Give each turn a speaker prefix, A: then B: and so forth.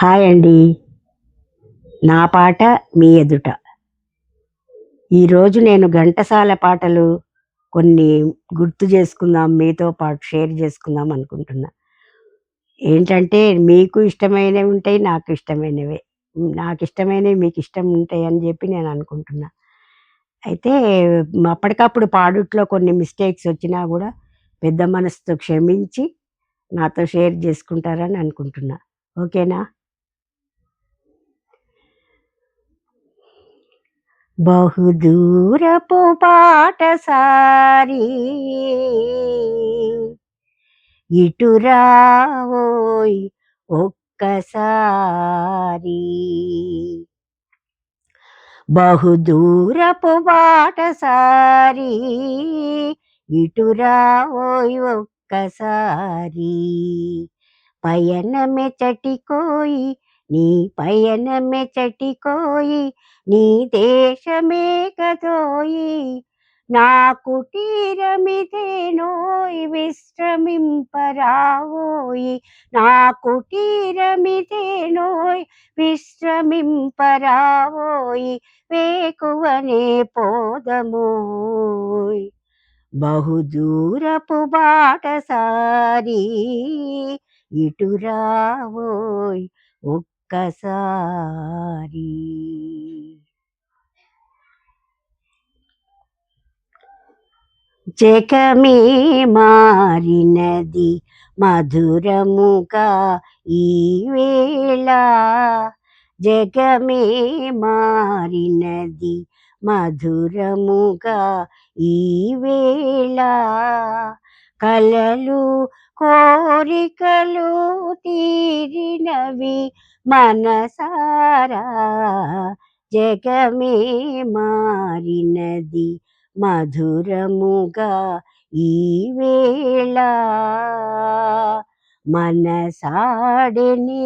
A: Hi అండి. నా పాట మీ ఎదుట. ఈరోజు నేను ఘంటసాల పాటలు కొన్ని గుర్తు చేసుకుందాం, మీతో పాటు షేర్ చేసుకుందాం అనుకుంటున్నా. ఏంటంటే మీకు ఇష్టమైనవి ఉంటాయి, నాకు ఇష్టమైనవే. నాకిష్టమైనవి మీకిష్టం ఉంటాయని జెప్పి నేను అనుకుంటున్నా. అయితే అప్పటికప్పుడు పాడుట్లో కొన్ని మిస్టేక్స్ వచ్చినా గూడా పెద్ద మనసుతో క్షమించి నాతో షేర్ జేసుకుంటారని అనుకుంటున్నా. ఓకేనా? బహుదూరపు బాటసారీ ఇటు రావోయ్ ఒక్కసారి. బహుదూరపు బాటసారీ ఇటు రావోయ్ ఒక్కసారి. పయనమె చటికోయి నీ పయనమె చటికోయి నీ దేశమే కదోయి నా కుటీరమిదేనోయ్ విశ్రమింపరావోయి నా కుటీరమిదేనోయ్ విశ్రమింపరావోయి వేకువనే పోదమోయ్. బహుదూరపు బాటసారీ ఇటు రావోయ్ ఒక్కసారి. జగమే మారినది మధురముగా ఈవేళ, జగమే మారినది మధురముగా ఈవేళ. కలలు కోరికలు తీరినవి మనసారా, జగమే మారినది మధురముగా ఈవేళ. మనసాడెని